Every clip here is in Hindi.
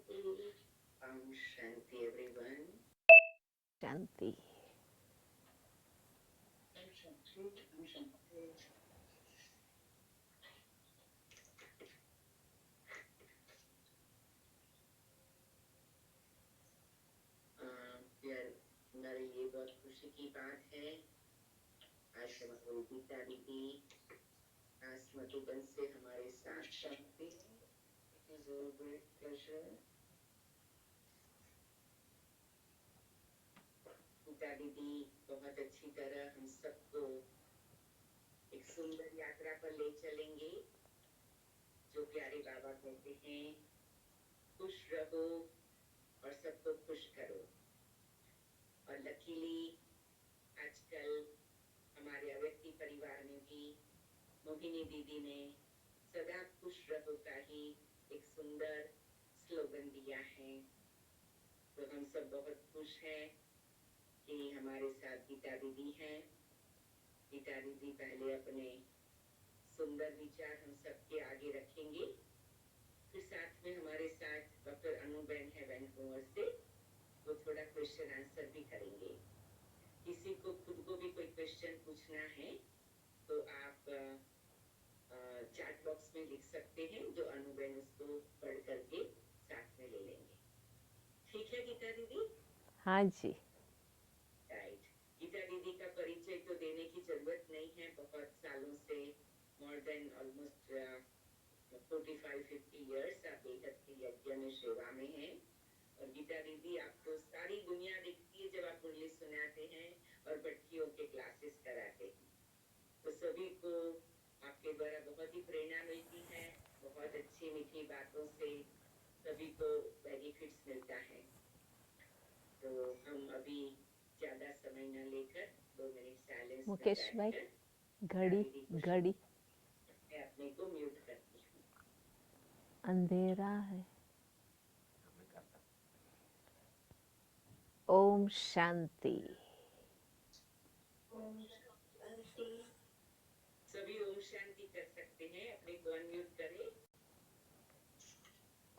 शांति एवरीवन। शांति। यार हमारे लिए बहुत खुशी की बात है। आज हमारी गीता दीदी आज मधुबन से हमारे साथ शांति। It is a great pleasure. Geeta दीदी बहुत अच्छी तरह हम सबको एक सुंदर यात्रा पर ले चलेंगे। जो प्यारे बाबा कहते हैं, खुश रहो और सबको खुश करो। और लकीली आजकल हमारे अव्यक्ति परिवार में भी मोहिनी दीदी ने सदा खुश रहो का ही एक सुंदर स्लोगन दिया है। तो हम सब बहुत खुश हैं कि हमारे साथ गीता दीदी हैं। गीता दीदी पहले अपने सुंदर विचार हम सबके आगे रखेंगे, फिर साथ में हमारे साथ डॉक्टर अनुबेन है वैनकूवर से, वो थोड़ा क्वेश्चन आंसर भी करेंगे। किसी को खुद को भी कोई क्वेश्चन पूछना है तो आप चैट बॉक्स में लिख सकते हैं, जो अनुबेन उसको पढ़ करके साथ में ले लेंगे। ठीक है गीता दीदी? हाँ जी। राइट। गीता दीदी का परिचय तो देने की जरूरत नहीं है। बहुत सालों से, मोर देन ऑलमोस्ट 45-50 इयर्स आप बेहद की यज्ञ में सेवा में हैं। और गीता दीदी आपको सारी दुनिया दिखती है जब आप मुरली सुनाते हैं और बच्चियों के क्लासेस कराते हैं। तो सभी को आपके द्वारा बहुत ही प्रेरणा मिलती है। बहुत अच्छी मीठी बातों से सभी को बेनिफिट्स मिलता है। तो हम अभी ज्यादा समय न लेकर 2 मिनट साइलेंस में मुकेश भाई, बैठकर घड़ी दीदी को घड़ी मैं अपने को म्यूट करती हूँ। अंधेरा है। ओम शांति। सभी ओम शांति कर सकते हैं, अपने को अनम्यूट करें।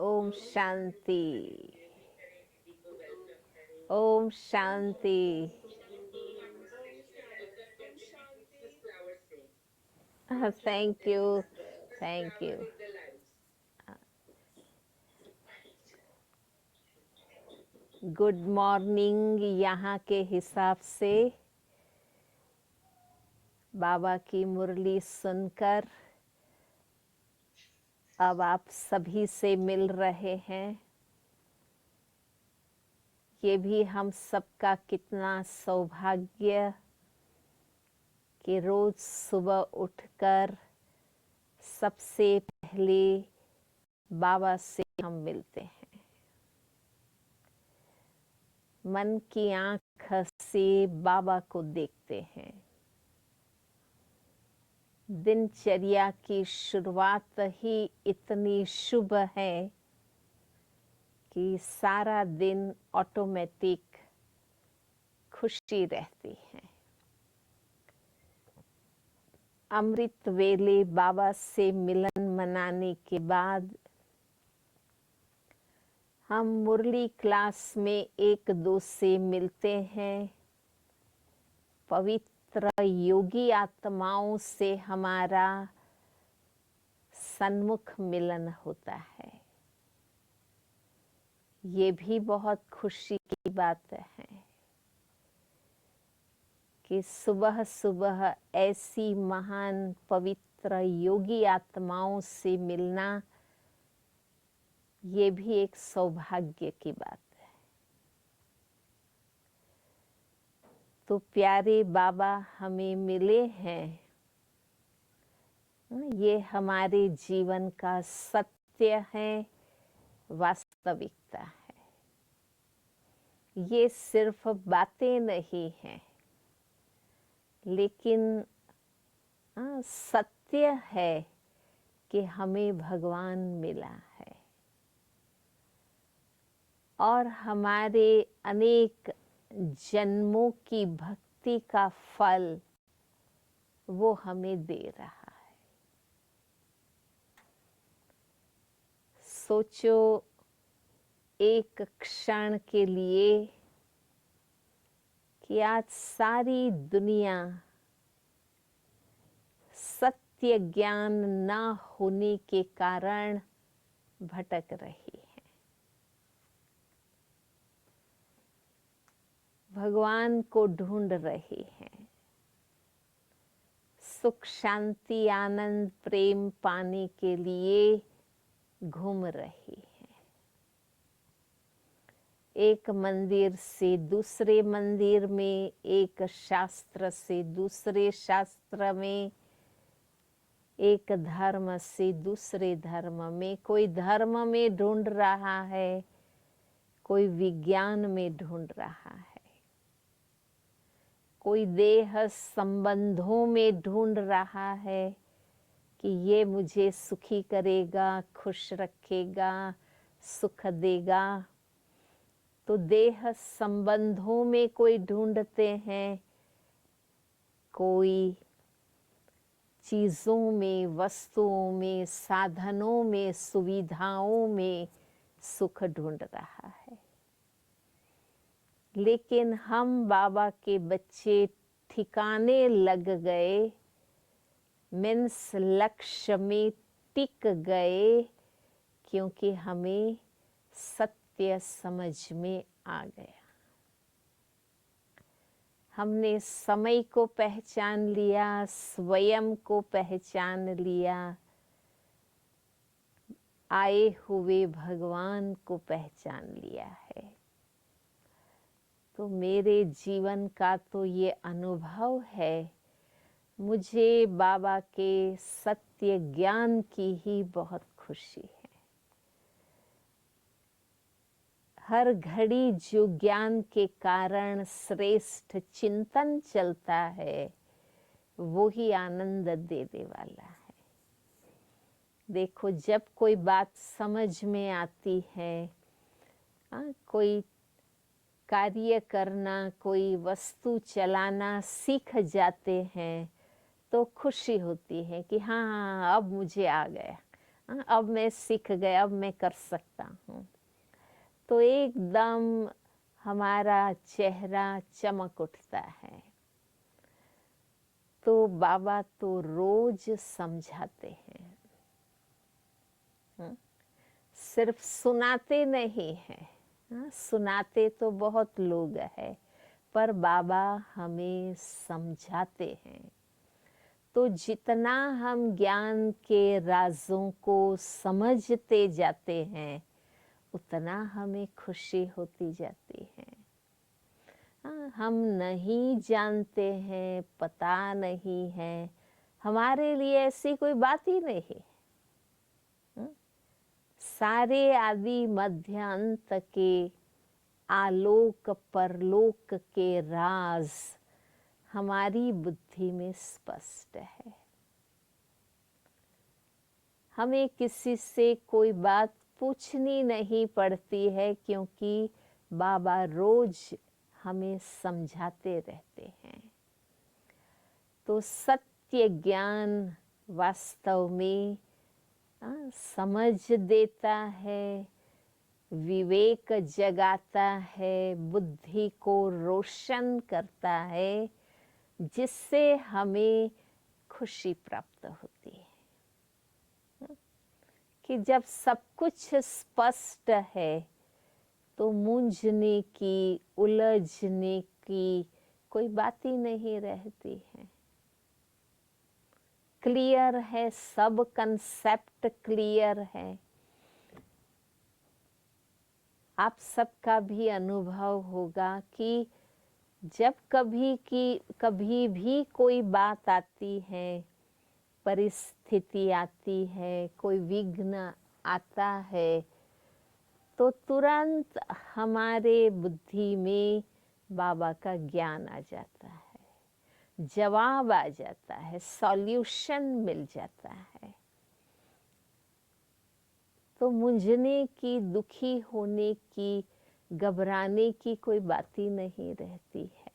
ओम शांति। दीदी करें, दीदी को वेलकम करें। ओम शांति। फ्लावर से thank you, thank you. With the lights. Good morning. यहाँ के हिसाब से बाबा की मुरली सुनकर अब आप सभी से मिल रहे हैं। ये भी हम सबका कितना सौभाग्य कि रोज सुबह उठकर सबसे पहले बाबा से हम मिलते हैं। मन की आंख से बाबा को देखते हैं। दिनचर्या की शुरुआत ही इतनी शुभ है कि सारा दिन ऑटोमेटिक खुशी रहती है। अमृत वेले बाबा से मिलन मनाने के बाद हम मुरली क्लास में एक दो से मिलते हैं। पवित्र योगी आत्माओं से हमारा सन्मुख मिलन होता है। ये भी बहुत खुशी की बात है कि सुबह सुबह ऐसी महान पवित्र योगी आत्माओं से मिलना, ये भी एक सौभाग्य की बात है। तो प्यारे बाबा हमें मिले हैं, ये हमारे जीवन का सत्य है, वास्तविकता है। ये सिर्फ बातें नहीं हैं, लेकिन सत्य है कि हमें भगवान मिला है और हमारे अनेक जन्मों की भक्ति का फल वो हमें दे रहा है। सोचो एक क्षण के लिए कि आज सारी दुनिया सत्य ज्ञान ना होने के कारण भटक रही है। भगवान को ढूंढ रही है, सुख शांति आनंद प्रेम पाने के लिए घूम रही है। एक मंदिर से दूसरे मंदिर में, एक शास्त्र से दूसरे शास्त्र में, एक धर्म से दूसरे धर्म में। कोई धर्म में ढूंढ रहा है, कोई विज्ञान में ढूंढ रहा है, कोई देह संबंधों में ढूंढ रहा है कि ये मुझे सुखी करेगा, खुश रखेगा, सुख देगा। तो देह संबंधों में कोई ढूंढते हैं, कोई चीजों में, वस्तुओं में, साधनों में, सुविधाओं में सुख ढूंढ रहा है। लेकिन हम बाबा के बच्चे ठिकाने लग गए, मीन्स लक्ष्य में टिक गए, क्योंकि हमें सत्य समझ में आ गया। हमने समय को पहचान लिया, स्वयं को पहचान लिया, आए हुए भगवान को पहचान लिया है। तो मेरे जीवन का तो ये अनुभव है, मुझे बाबा के सत्य ज्ञान की ही बहुत खुशी है। हर घड़ी जो ज्ञान के कारण श्रेष्ठ चिंतन चलता है, वो ही आनंद देने वाला है। देखो, जब कोई बात समझ में आती है, कोई कार्य करना, कोई वस्तु चलाना सीख जाते हैं, तो खुशी होती है कि हाँ अब मुझे आ गया, अब मैं सीख गया, अब मैं कर सकता हूँ। तो एकदम हमारा चेहरा चमक उठता है। तो बाबा तो रोज समझाते हैं, सिर्फ सुनाते नहीं हैं। सुनाते तो बहुत लोग हैं, पर बाबा हमें समझाते हैं। तो जितना हम ज्ञान के राजों को समझते जाते हैं, उतना हमें खुशी होती जाती है। हम नहीं जानते हैं, पता नहीं है, हमारे लिए ऐसी कोई बात ही नहीं। सारे आदि मध्य अंत के आलोक परलोक के राज हमारी बुद्धि में स्पष्ट है। हमें किसी से कोई बात पूछनी नहीं पड़ती है, क्योंकि बाबा रोज हमें समझाते रहते हैं। तो सत्य ज्ञान वास्तव में समझ देता है, विवेक जगाता है, बुद्धि को रोशन करता है, जिससे हमें खुशी प्राप्त होती है। कि जब सब कुछ स्पष्ट है, तो मूंझने की, उलझने की कोई बात ही नहीं रहती है। क्लियर है, सब कंसेप्ट क्लियर है। आप सबका भी अनुभव होगा कि जब कभी भी कोई बात आती है, परिस्थिति आती है, कोई विघ्न आता है, तो तुरंत हमारे बुद्धि में बाबा का ज्ञान आ जाता है, जवाब आ जाता है, सॉल्यूशन मिल जाता है। तो मूंझने की, दुखी होने की, घबराने की कोई बात ही नहीं रहती है।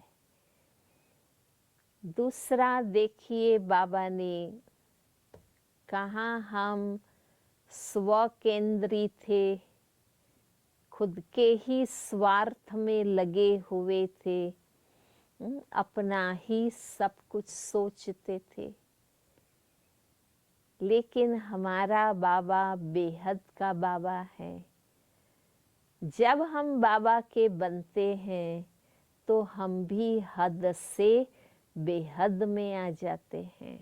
दूसरा देखिए, बाबा ने कहा हम स्व केंद्री थे, खुद के ही स्वार्थ में लगे हुए थे, अपना ही सब कुछ सोचते थे। लेकिन हमारा बाबा बेहद का बाबा है। जब हम बाबा के बनते हैं तो हम भी हद से बेहद में आ जाते हैं।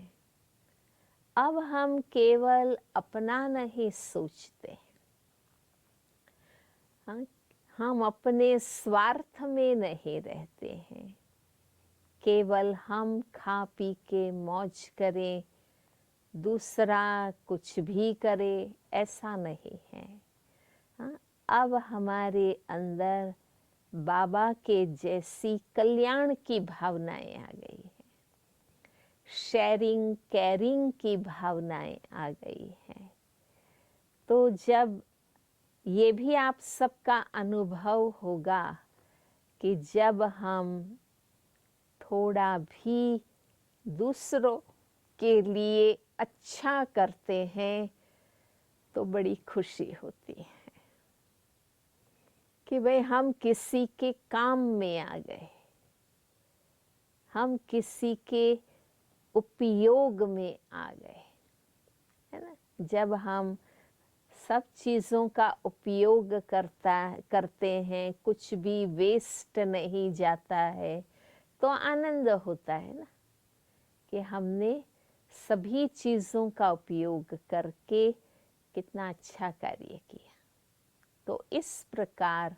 अब हम केवल अपना नहीं सोचते, हम अपने स्वार्थ में नहीं रहते हैं। केवल हम खा पी के मौज करें, दूसरा कुछ भी करे, ऐसा नहीं है। अब हमारे अंदर बाबा के जैसी कल्याण की भावनाएं आ गई है, शेयरिंग केयरिंग की भावनाएं आ गई है। तो जब ये भी आप सबका अनुभव होगा कि जब हम थोड़ा भी दूसरों के लिए अच्छा करते हैं तो बड़ी खुशी होती है कि भाई हम किसी के काम में आ गए, हम किसी के उपयोग में आ गए, है ना। जब हम सब चीज़ों का उपयोग करते हैं, कुछ भी वेस्ट नहीं जाता है, तो आनंद होता है ना कि हमने सभी चीज़ों का उपयोग करके कितना अच्छा कार्य किया। तो इस प्रकार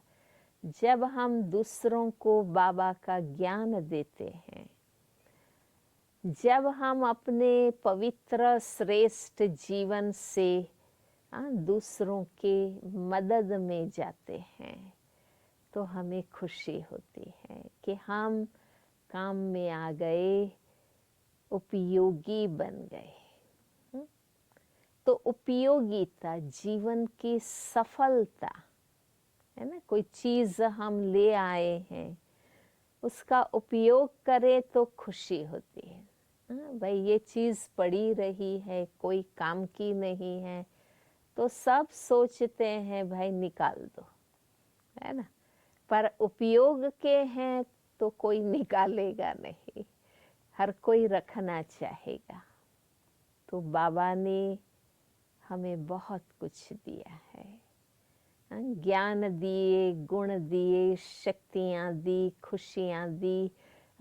जब हम दूसरों को बाबा का ज्ञान देते हैं, जब हम अपने पवित्र श्रेष्ठ जीवन से दूसरों के मदद में जाते हैं, तो हमें खुशी होती है कि हम काम में आ गए, उपयोगी बन गए। तो उपयोगिता जीवन की सफलता है ना। कोई चीज़ हम ले आए हैं, उसका उपयोग करें तो खुशी होती है। भाई ये चीज़ पड़ी रही है, कोई काम की नहीं है, तो सब सोचते हैं भाई निकाल दो, है ना। पर उपयोग के हैं तो कोई निकालेगा नहीं, हर कोई रखना चाहेगा। तो बाबा ने हमें बहुत कुछ दिया है, ज्ञान दिए, गुण दिए, शक्तियाँ दी, खुशियाँ दी,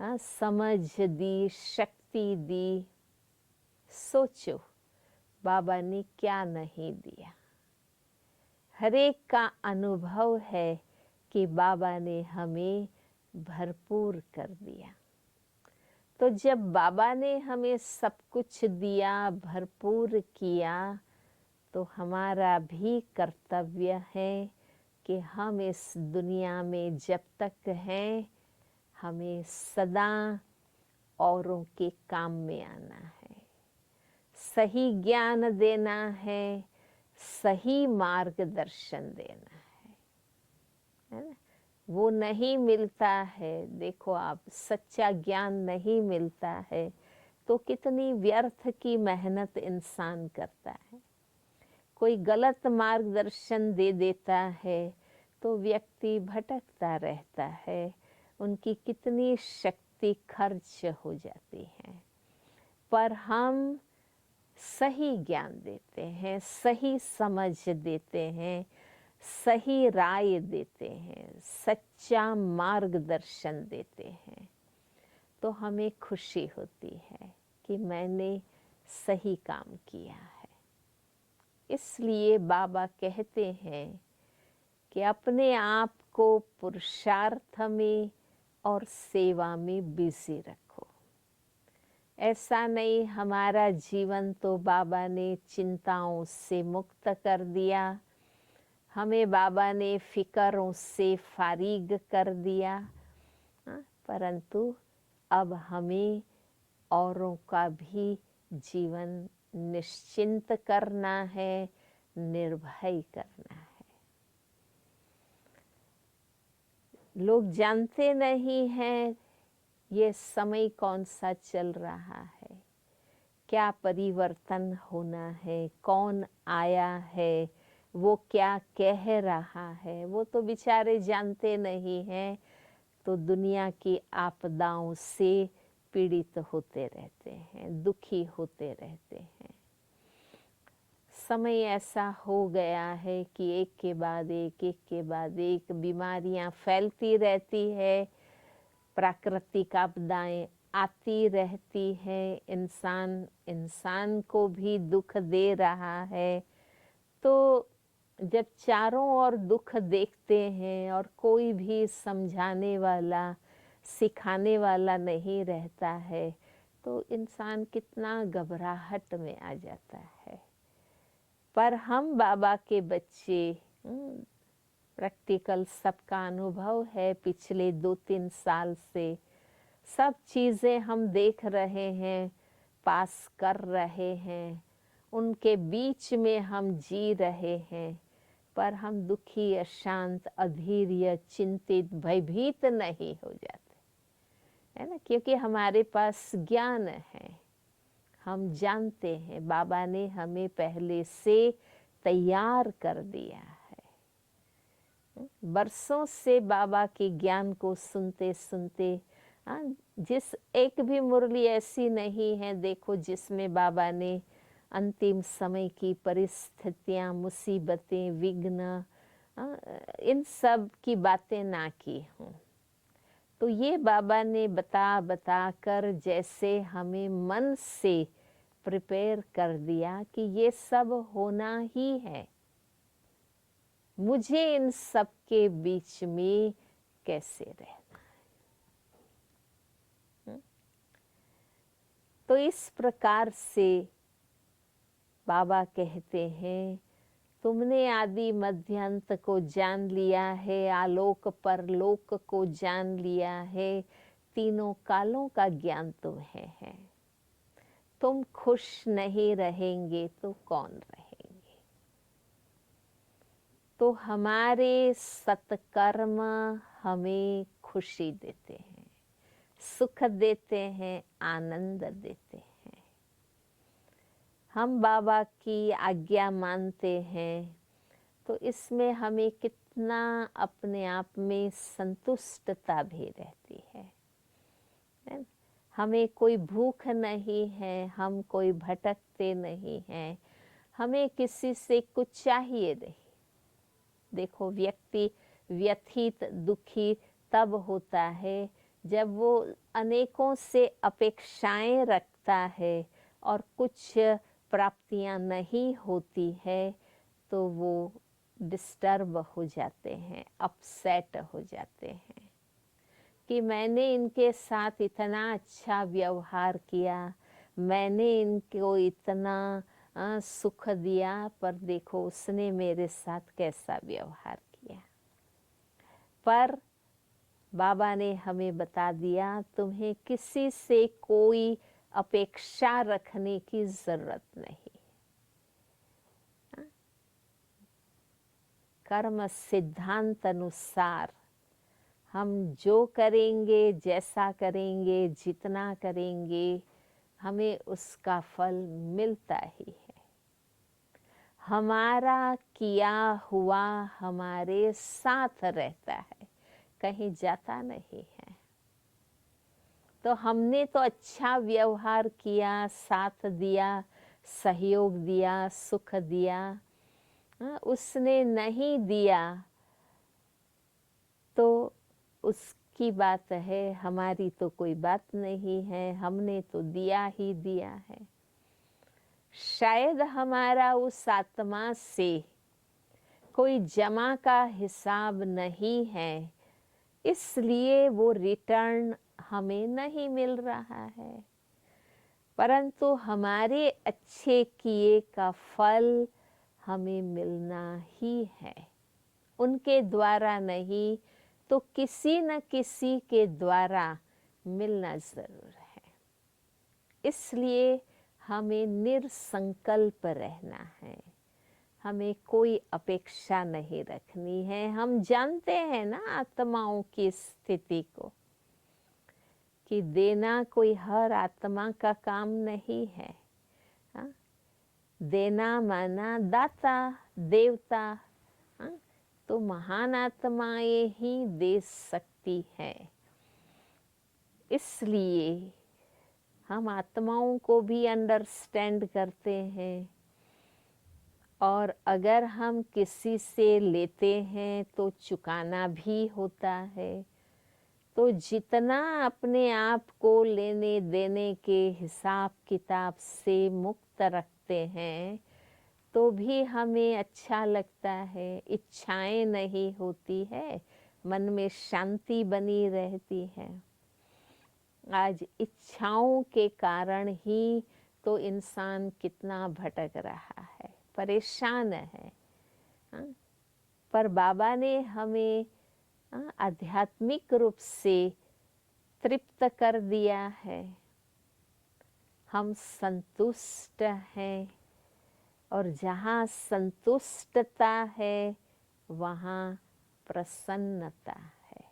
समझ दी, शक्ति दी। सोचो बाबा ने क्या नहीं दिया। हर एक का अनुभव है कि बाबा ने हमें भरपूर कर दिया। तो जब बाबा ने हमें सब कुछ दिया, भरपूर किया, तो हमारा भी कर्तव्य है कि हम इस दुनिया में जब तक हैं, हमें सदा औरों के काम में आना है, सही ज्ञान देना है, सही मार्गदर्शन देना है ना। वो नहीं मिलता है, देखो आप, सच्चा ज्ञान नहीं मिलता है तो कितनी व्यर्थ की मेहनत इंसान करता है। कोई गलत मार्गदर्शन दे देता है तो व्यक्ति भटकता रहता है, उनकी कितनी शक्ति खर्च हो जाती है। पर हम सही ज्ञान देते हैं, सही समझ देते हैं, सही राय देते हैं, सच्चा मार्गदर्शन देते हैं, तो हमें खुशी होती है कि मैंने सही काम किया है। इसलिए बाबा कहते हैं कि अपने आप को पुरुषार्थ में और सेवा में बिजी रखो। ऐसा नहीं हमारा जीवन तो बाबा ने चिंताओं से मुक्त कर दिया, हमें बाबा ने फिक्रों से फारिग कर दिया, परंतु अब हमें औरों का भी जीवन निश्चिंत करना है, निर्भय करना है। लोग जानते नहीं हैं ये समय कौन सा चल रहा है, क्या परिवर्तन होना है, कौन आया है, वो क्या कह रहा है, वो तो बेचारे जानते नहीं हैं, तो दुनिया की आपदाओं से पीड़ित होते रहते हैं, दुखी होते रहते हैं। समय ऐसा हो गया है कि एक के बाद एक बीमारियां फैलती रहती है, प्राकृतिक आपदाएं आती रहती है, इंसान को भी दुख दे रहा है। तो जब चारों ओर दुख देखते हैं और कोई भी समझाने वाला, सिखाने वाला नहीं रहता है, तो इंसान कितना घबराहट में आ जाता है। पर हम बाबा के बच्चे, प्रैक्टिकल सबका अनुभव है पिछले 2-3 साल से, सब चीज़ें हम देख रहे हैं, पास कर रहे हैं, उनके बीच में हम जी रहे हैं, पर हम दुखी, अशांत, अधीर्य, चिंतित, भयभीत नहीं हो जाते, है ना, क्योंकि हमारे पास ज्ञान है। हम जानते हैं बाबा ने हमें पहले से तैयार कर दिया है। बरसों से बाबा के ज्ञान को सुनते सुनते, जिस एक भी मुरली ऐसी नहीं है देखो जिसमें बाबा ने अंतिम समय की परिस्थितियां, मुसीबतें, विघ्न, इन सब की बातें ना की हों। तो ये बाबा ने बता बता कर जैसे हमें मन से प्रिपेयर कर दिया कि ये सब होना ही है, मुझे इन सब के बीच में कैसे रहना है। तो इस प्रकार से बाबा कहते हैं, तुमने आदि मध्य अंत को जान लिया है, आलोक परलोक को जान लिया है, तीनों कालों का ज्ञान तुम्हें है। तुम खुश नहीं रहेंगे तो कौन रहेंगे। तो हमारे सत्कर्म हमें खुशी देते हैं, सुख देते हैं, आनंद देते हैं। हम बाबा की आज्ञा मानते हैं, तो इसमें हमें कितना अपने आप में संतुष्टता भी रहती है। हमें कोई भूख नहीं है, हम कोई भटकते नहीं हैं, हमें किसी से कुछ चाहिए नहीं। देखो, व्यक्ति व्यथित, दुखी तब होता है जब वो अनेकों से अपेक्षाएं रखता है और कुछ प्राप्तियां नहीं होती है, तो वो डिस्टर्ब हो जाते हैं, अपसेट हो जाते हैं कि मैंने इनके साथ इतना अच्छा व्यवहार किया, मैंने इनको इतना सुख दिया, पर देखो उसने मेरे साथ कैसा व्यवहार किया। पर बाबा ने हमें बता दिया, तुम्हें किसी से कोई अपेक्षा रखने की जरूरत नहीं। कर्म सिद्धांत अनुसार हम जो करेंगे, जैसा करेंगे, जितना करेंगे, हमें उसका फल मिलता ही है। हमारा किया हुआ हमारे साथ रहता है, कहीं जाता नहीं है। तो हमने तो अच्छा व्यवहार किया, साथ दिया, सहयोग दिया, सुख दिया, उसने नहीं दिया तो उसकी बात है, हमारी तो कोई बात नहीं है, हमने तो दिया ही दिया है। शायद हमारा उस आत्मा से कोई जमा का हिसाब नहीं है, इसलिए वो रिटर्न हमें नहीं मिल रहा है, परंतु हमारे अच्छे किए का फल हमें मिलना ही है। उनके द्वारा नहीं तो किसी न किसी के द्वारा मिलना जरूर है। इसलिए हमें निरसंकल्प रहना है, हमें कोई अपेक्षा नहीं रखनी है। हम जानते हैं ना आत्माओं की स्थिति को, कि देना कोई हर आत्मा का काम नहीं है। देना माना दाता, देवता, हाँ, तो महान आत्माएं ही दे सकती हैं। इसलिए हम आत्माओं को भी अंडरस्टैंड करते हैं, और अगर हम किसी से लेते हैं तो चुकाना भी होता है। तो जितना अपने आप को लेने देने के हिसाब किताब से मुक्त रखते हैं तो भी हमें अच्छा लगता है, इच्छाएं नहीं होती है, मन में शांति बनी रहती है। आज इच्छाओं के कारण ही तो इंसान कितना भटक रहा है, परेशान है। हाँ? पर बाबा ने हमें आध्यात्मिक रूप से तृप्त कर दिया है। हम संतुष्ट हैं, और जहाँ संतुष्टता है वहाँ प्रसन्नता है।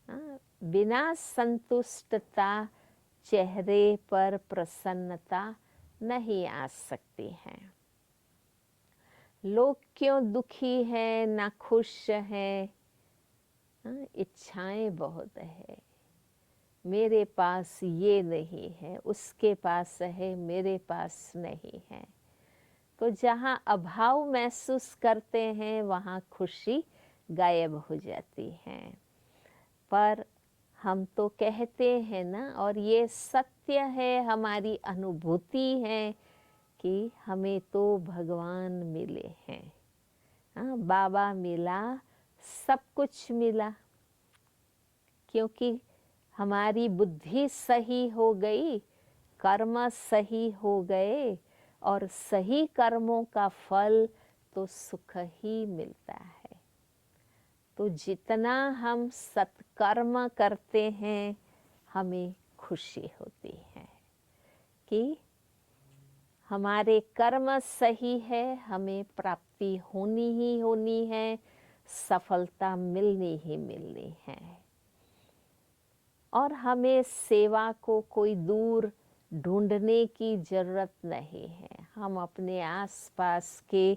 हाँ? बिना संतुष्टता चेहरे पर प्रसन्नता नहीं आ सकती है। लोग क्यों दुखी है, ना खुश है? इच्छाएं बहुत है। मेरे पास ये नहीं है, उसके पास है, मेरे पास नहीं है। तो जहाँ अभाव महसूस करते हैं वहाँ खुशी गायब हो जाती है। पर हम तो कहते हैं ना, और ये सत्य है, हमारी अनुभूति है कि हमें तो भगवान मिले हैं। हाँ, बाबा मिला, सब कुछ मिला, क्योंकि हमारी बुद्धि सही हो गई, कर्म सही हो गए, और सही कर्मों का फल तो सुख ही मिलता है। तो जितना हम सत्कर्म करते हैं हमें खुशी होती है कि हमारे कर्म सही है, हमें प्राप्ति होनी ही होनी है, सफलता मिलनी ही मिलनी है। और हमें सेवा को कोई दूर ढूंढने की जरूरत नहीं है। हम अपने आसपास के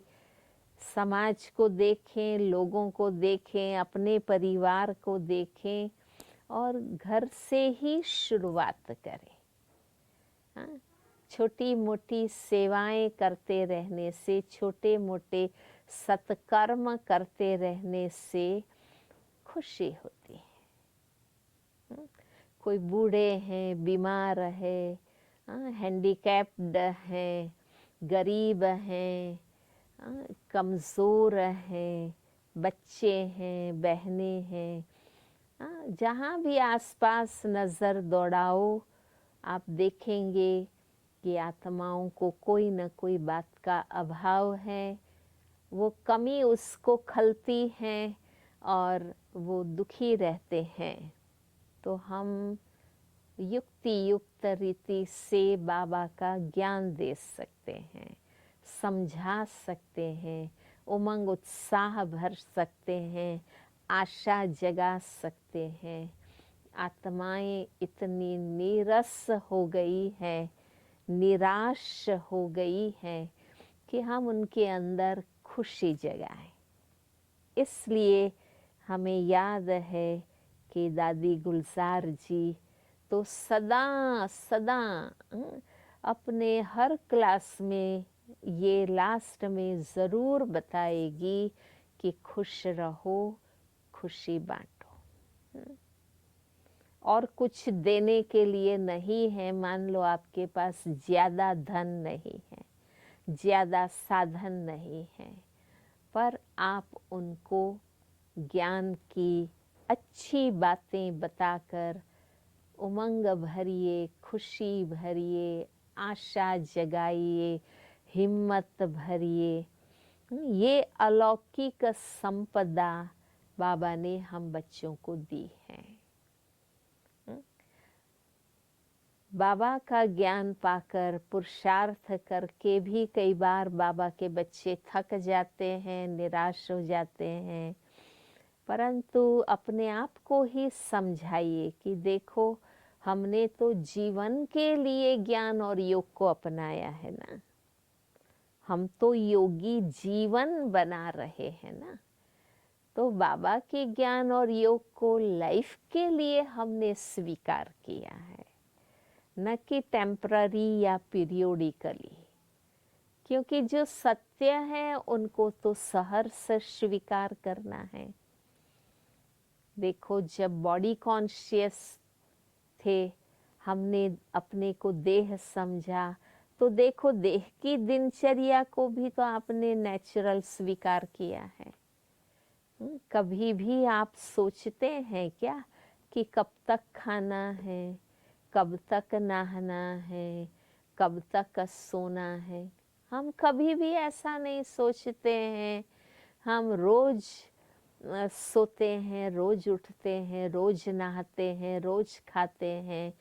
समाज को देखें, लोगों को देखें, अपने परिवार को देखें, और घर से ही शुरुआत करें। हाँ? छोटी मोटी सेवाएं करते रहने से, छोटे मोटे सत्कर्म करते रहने से खुशी होती है। कोई बूढ़े हैं, बीमार है, हैंडीकैप्ड हैं, गरीब हैं, कमज़ोर हैं, बच्चे हैं, बहनें हैं, जहाँ भी आसपास नज़र दौड़ाओ आप देखेंगे कि आत्माओं को कोई न कोई बात का अभाव है, वो कमी उसको खलती हैं और वो दुखी रहते हैं। तो हम युक्ति युक्त रीति से बाबा का ज्ञान दे सकते हैं, समझा सकते हैं, उमंग उत्साह भर सकते हैं, आशा जगा सकते हैं। आत्माएं इतनी नीरस हो गई है, निराश हो गई है कि हम उनके अंदर खुशी जगाएं। इसलिए हमें याद है कि दादी गुलजार जी तो सदा सदा अपने हर क्लास में ये लास्ट में ज़रूर बताएगी कि खुश रहो, खुशी बांटो। और कुछ देने के लिए नहीं है। मान लो आपके पास ज़्यादा धन नहीं है, ज़्यादा साधन नहीं है, पर आप उनको ज्ञान की अच्छी बातें बताकर उमंग भरिए, खुशी भरिए, आशा जगाइए, हिम्मत भरिए। ये अलौकिक संपदा बाबा ने हम बच्चों को दी है। बाबा का ज्ञान पाकर, पुरुषार्थ करके भी कई बार बाबा के बच्चे थक जाते हैं, निराश हो जाते हैं। परंतु अपने आप को ही समझाइए कि देखो, हमने तो जीवन के लिए ज्ञान और योग को अपनाया है ना। हम तो योगी जीवन बना रहे हैं ना। तो बाबा के ज्ञान और योग को लाइफ के लिए हमने स्वीकार किया है, न कि टेम्पररी या पीरियोडिकली। क्योंकि जो सत्य है उनको तो सहर्ष स्वीकार करना है। देखो, जब बॉडी कॉन्शियस थे, हमने अपने को देह समझा, तो देखो देह की दिनचर्या को भी तो आपने नेचुरल स्वीकार किया है। कभी भी आप सोचते हैं क्या कि कब तक खाना है, कब तक नहाना है, कब तक सोना है? हम कभी भी ऐसा नहीं सोचते हैं। हम रोज सोते हैं, रोज उठते हैं, रोज नहाते हैं, रोज खाते हैं।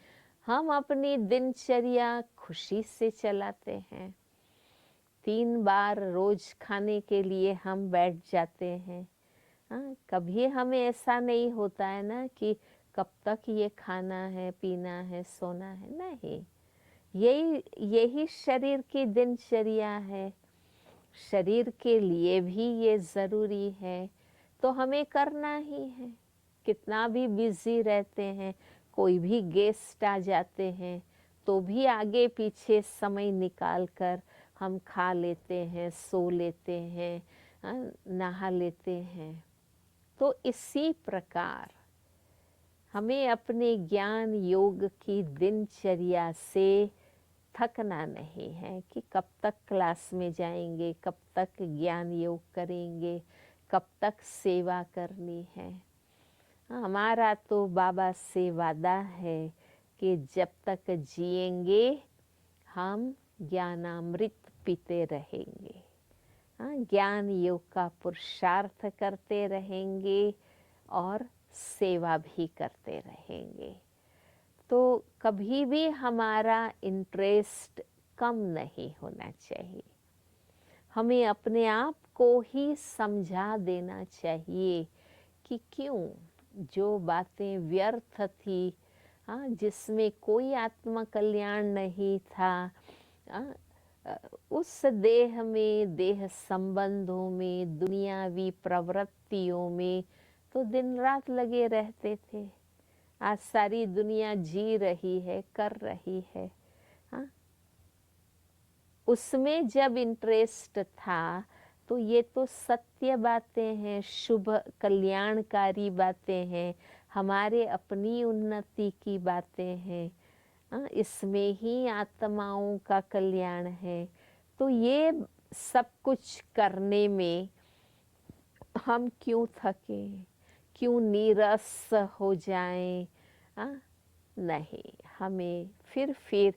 हम अपनी दिनचर्या खुशी से चलाते हैं। 3 बार रोज खाने के लिए हम बैठ जाते हैं। हाँ, कभी हमें ऐसा नहीं होता है ना कि कब तक ये खाना है, पीना है, सोना है। नहीं, यही शरीर की दिनचर्या है। शरीर के लिए भी ये ज़रूरी है, तो हमें करना ही है। कितना भी बिजी रहते हैं, कोई भी गेस्ट आ जाते हैं, तो भी आगे पीछे समय निकाल कर हम खा लेते हैं, सो लेते हैं, नहा लेते हैं। तो इसी प्रकार हमें अपने ज्ञान योग की दिनचर्या से थकना नहीं है कि कब तक क्लास में जाएंगे, कब तक ज्ञान योग करेंगे, कब तक सेवा करनी है। हमारा तो बाबा से वादा है कि जब तक जिएंगे हम ज्ञानामृत पीते रहेंगे। ज्ञान योग का पुरुषार्थ करते रहेंगे और सेवा भी करते रहेंगे। तो कभी भी हमारा इंटरेस्ट कम नहीं होना चाहिए। हमें अपने आप को ही समझा देना चाहिए कि क्यों जो बातें व्यर्थ थी, जिसमें कोई आत्म कल्याण नहीं था, उस देह में, देह संबंधों में, दुनियावी प्रवृत्तियों में तो दिन रात लगे रहते थे। आज सारी दुनिया जी रही है, कर रही है। हाँ, उसमें जब इंटरेस्ट था तो ये तो सत्य बातें हैं, शुभ कल्याणकारी बातें हैं, हमारे अपनी उन्नति की बातें हैं। इसमें ही आत्माओं का कल्याण है। तो ये सब कुछ करने में हम क्यों थके, क्यों नीरस हो जाएं? नहीं, हमें फिर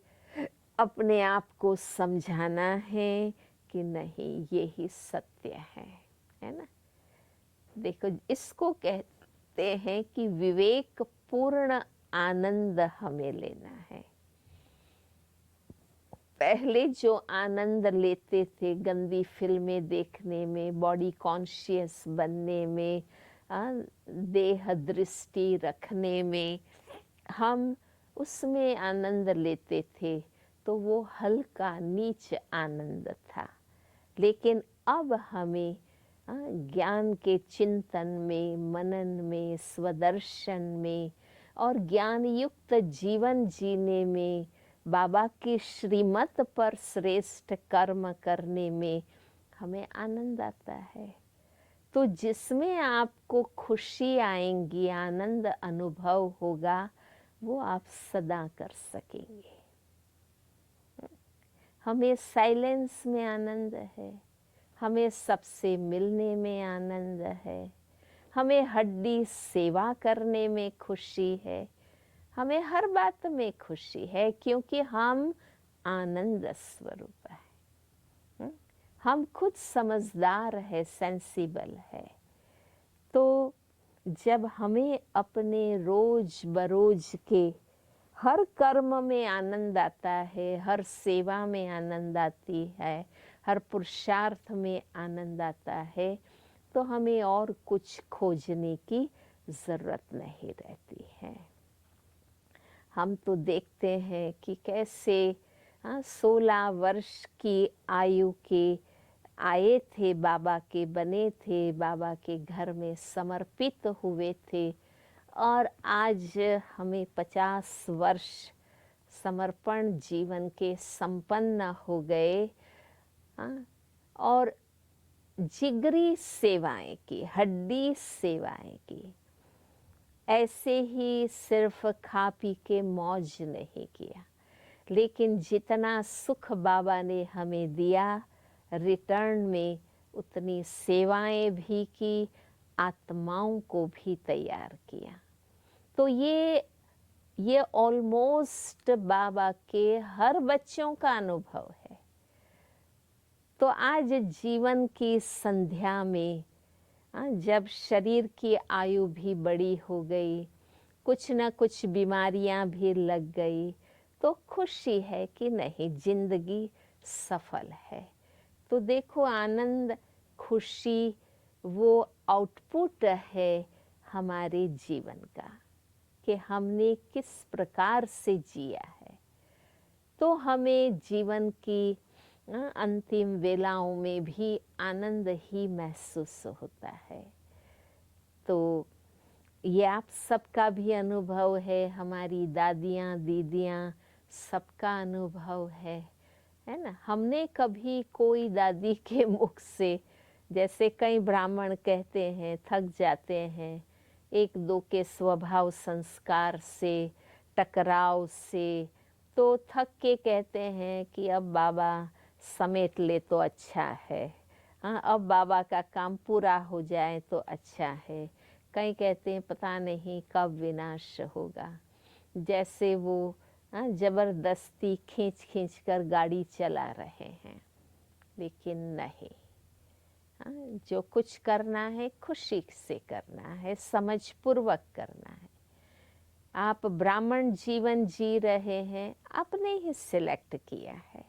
अपने आप को समझाना है कि नहीं, यही सत्य है ना। देखो, इसको कहते हैं कि विवेक पूर्ण आनंद हमें लेना है। पहले जो आनंद लेते थे गंदी फिल्में देखने में, बॉडी कॉन्शियस बनने में, देह दृष्टि रखने में, हम उसमें आनंद लेते थे, तो वो हल्का नीच आनंद था। लेकिन अब हमें ज्ञान के चिंतन में, मनन में, स्वदर्शन में और ज्ञान युक्त जीवन जीने में, बाबा की श्रीमत पर श्रेष्ठ कर्म करने में हमें आनंद आता है। तो जिसमें आपको खुशी आएंगी, आनंद अनुभव होगा, वो आप सदा कर सकेंगे। हमें साइलेंस में आनंद है, हमें सबसे मिलने में आनंद है, हमें हड्डी सेवा करने में खुशी है, हमें हर बात में खुशी है, क्योंकि हम आनंद स्वरूप है। हम खुद समझदार है, सेंसिबल है। तो जब हमें अपने रोज बरोज के हर कर्म में आनंद आता है, हर सेवा में आनंद आती है, हर पुरुषार्थ में आनंद आता है, तो हमें और कुछ खोजने की ज़रूरत नहीं रहती है। हम तो देखते हैं कि कैसे 16 वर्ष की आयु के आए थे, बाबा के बने थे, बाबा के घर में समर्पित हुए थे, और आज हमें 50 वर्ष समर्पण जीवन के संपन्न हो गए। और जिगरी सेवाएं की, हड्डी सेवाएं की, ऐसे ही सिर्फ खा पी के मौज नहीं किया, लेकिन जितना सुख बाबा ने हमें दिया, रिटर्न में उतनी सेवाएं भी की, आत्माओं को भी तैयार किया। तो ये ऑलमोस्ट बाबा के हर बच्चों का अनुभव है। तो आज जीवन की संध्या में जब शरीर की आयु भी बड़ी हो गई, कुछ न कुछ बीमारियां भी लग गई, तो खुशी है कि नहीं, जिंदगी सफल है। तो देखो, आनंद, खुशी वो आउटपुट है हमारे जीवन का, कि हमने किस प्रकार से जिया है। तो हमें जीवन की अंतिम वेलाओं में भी आनंद ही महसूस होता है। तो ये आप सबका भी अनुभव है, हमारी दादियाँ, दीदियाँ सबका अनुभव है ना। हमने कभी कोई दादी के मुख से, जैसे कई ब्राह्मण कहते हैं, थक जाते हैं एक दो के स्वभाव संस्कार से, टकराव से, तो थक के कहते हैं कि अब बाबा समेट ले तो अच्छा है, अब बाबा का काम पूरा हो जाए तो अच्छा है। कई कहते हैं पता नहीं कब विनाश होगा, जैसे वो जबरदस्ती खींच खींच कर गाड़ी चला रहे हैं। लेकिन नहीं, जो कुछ करना है खुशी से करना है, समझ पूर्वक करना है। आप ब्राह्मण जीवन जी रहे हैं, आपने ही सिलेक्ट किया है,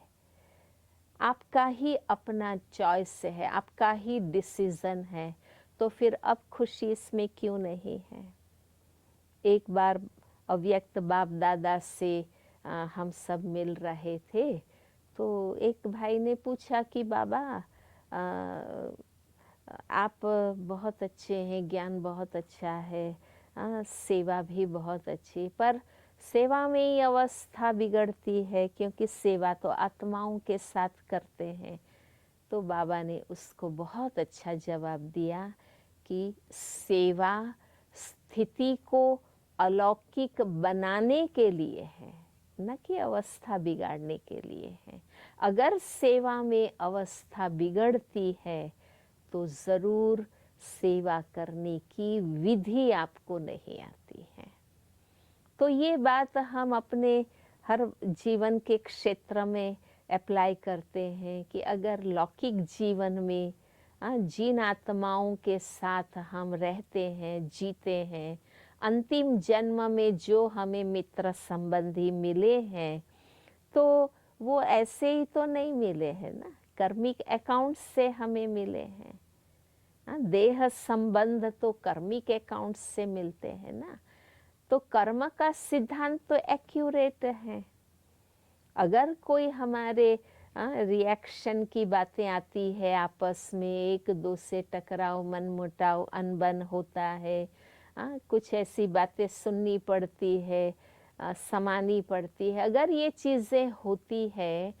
आपका ही अपना चॉइस है, आपका ही डिसीजन है, तो फिर अब खुशी इसमें क्यों नहीं है। एक बार अव्यक्त बाप दादा से हम सब मिल रहे थे, तो एक भाई ने पूछा कि बाबा आप बहुत अच्छे हैं, ज्ञान बहुत अच्छा है, सेवा भी बहुत अच्छी, पर सेवा में ही अवस्था बिगड़ती है, क्योंकि सेवा तो आत्माओं के साथ करते हैं। तो बाबा ने उसको बहुत अच्छा जवाब दिया कि सेवा स्थिति को अलौकिक बनाने के लिए है, न कि अवस्था बिगाड़ने के लिए है। अगर सेवा में अवस्था बिगड़ती है तो ज़रूर सेवा करने की विधि आपको नहीं आती है। तो ये बात हम अपने हर जीवन के क्षेत्र में अप्लाई करते हैं कि अगर लौकिक जीवन में जिन आत्माओं के साथ हम रहते हैं, जीते हैं, अंतिम जन्म में जो हमें मित्र संबंधी मिले हैं, तो वो ऐसे ही तो नहीं मिले हैं ना, कर्मिक अकाउंट से हमें मिले हैं। देह संबंध तो कर्मिक अकाउंट से मिलते हैं ना। तो कर्म का सिद्धांत तो एक्यूरेट है। अगर कोई हमारे रिएक्शन की बातें आती है, आपस में एक दो से टकराव, मनमुटाव, अनबन होता है, कुछ ऐसी बातें सुननी पड़ती है, समानी पड़ती है, अगर ये चीज़ें होती है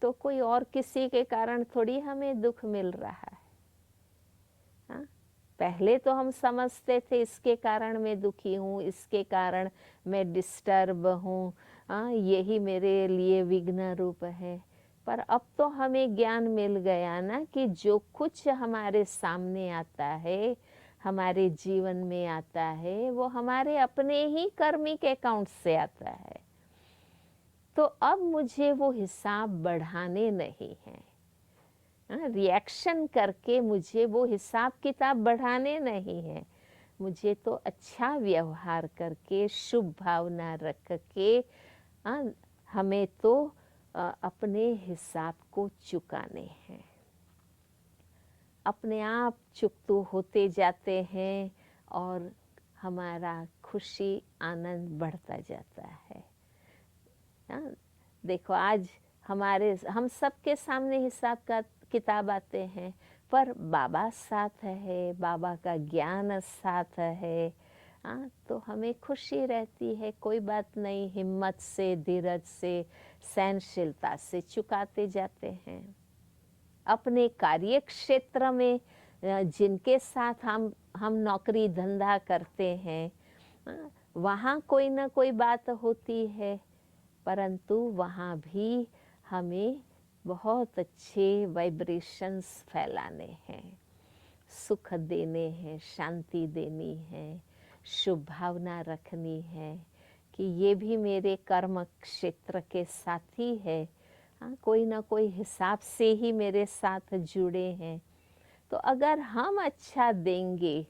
तो कोई और किसी के कारण थोड़ी हमें दुख मिल रहा है। पहले तो हम समझते थे इसके कारण मैं दुखी हूँ, इसके कारण मैं डिस्टर्ब हूँ, यही मेरे लिए विघ्न रूप है। पर अब तो हमें ज्ञान मिल गया ना कि जो कुछ हमारे सामने आता है, हमारे जीवन में आता है, वो हमारे अपने ही कर्मिक अकाउंट से आता है। तो अब मुझे वो हिसाब बढ़ाने नहीं हैं, रिएक्शन करके मुझे वो हिसाब किताब बढ़ाने नहीं है। मुझे तो अच्छा व्यवहार करके, शुभ भावना रख के हमें तो अपने हिसाब को चुकाने हैं। अपने आप चुकतू होते जाते हैं और हमारा खुशी आनंद बढ़ता जाता है। देखो, आज हम सबके सामने हिसाब का किताब आते हैं, पर बाबा साथ है, बाबा का ज्ञान साथ है। हाँ, तो हमें खुशी रहती है। कोई बात नहीं, हिम्मत से, धीरज से, सहनशीलता से चुकाते जाते हैं। अपने कार्य क्षेत्र में जिनके साथ हम नौकरी धंधा करते हैं, वहाँ कोई ना कोई बात होती है, परंतु वहाँ भी हमें बहुत अच्छे वाइब्रेशंस फैलाने हैं, सुख देने हैं, शांति देनी है, शुभ भावना रखनी है कि ये भी मेरे कर्म क्षेत्र के साथी है। हाँ, कोई ना कोई हिसाब से ही मेरे साथ जुड़े हैं। तो अगर हम अच्छा देंगे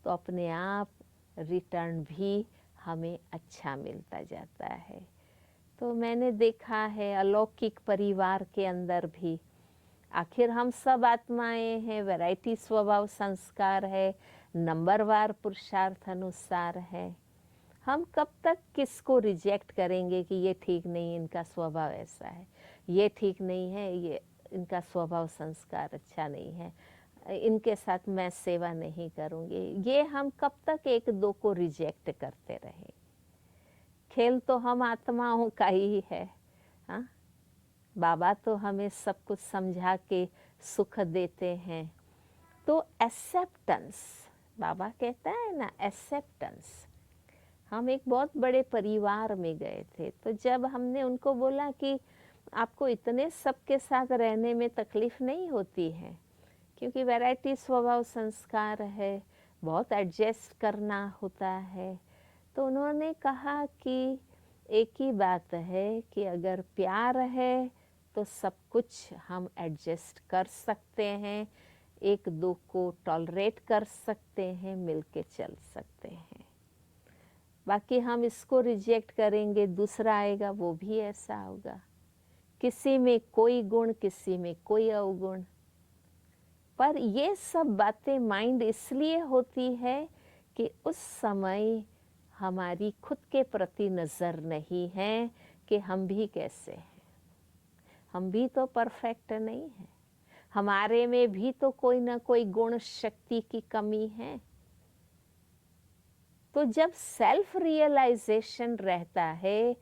तो अपने आप रिटर्न भी हमें अच्छा मिलता जाता है। तो मैंने देखा है अलौकिक परिवार के अंदर भी, आखिर हम सब आत्माएं हैं, वैरायटी स्वभाव संस्कार है, नंबरवार पुरुषार्थ अनुसार है। हम कब तक किसको रिजेक्ट करेंगे कि ये ठीक नहीं, इनका स्वभाव ऐसा है, ये ठीक नहीं है, ये इनका स्वभाव संस्कार अच्छा नहीं है, इनके साथ मैं सेवा नहीं करूँगी। ये हम कब तक एक दो को रिजेक्ट करते रहे? खेल तो हम आत्माओं का ही है। हाँ, बाबा तो हमें सब कुछ समझा के सुख देते हैं। तो एक्सेप्टेंस, बाबा कहता है ना, एक्सेप्टेंस। हम एक बहुत बड़े परिवार में गए थे, तो जब हमने उनको बोला कि आपको इतने सबके साथ रहने में तकलीफ नहीं होती है, क्योंकि वैरायटी स्वभाव संस्कार है, बहुत एडजस्ट करना होता है, तो उन्होंने कहा कि एक ही बात है कि अगर प्यार है तो सब कुछ हम एडजस्ट कर सकते हैं, एक दो को टॉलरेट कर सकते हैं, मिलके चल सकते हैं। बाकी हम इसको रिजेक्ट करेंगे, दूसरा आएगा वो भी ऐसा होगा, किसी में कोई गुण, किसी में कोई अवगुण। पर ये सब बातें माइंड इसलिए होती है कि उस समय हमारी खुद के प्रति नज़र नहीं है कि हम भी कैसे हैं, हम भी तो परफेक्ट नहीं हैं, हमारे में भी तो कोई ना कोई गुण शक्ति की कमी है। तो जब सेल्फ रियलाइजेशन रहता है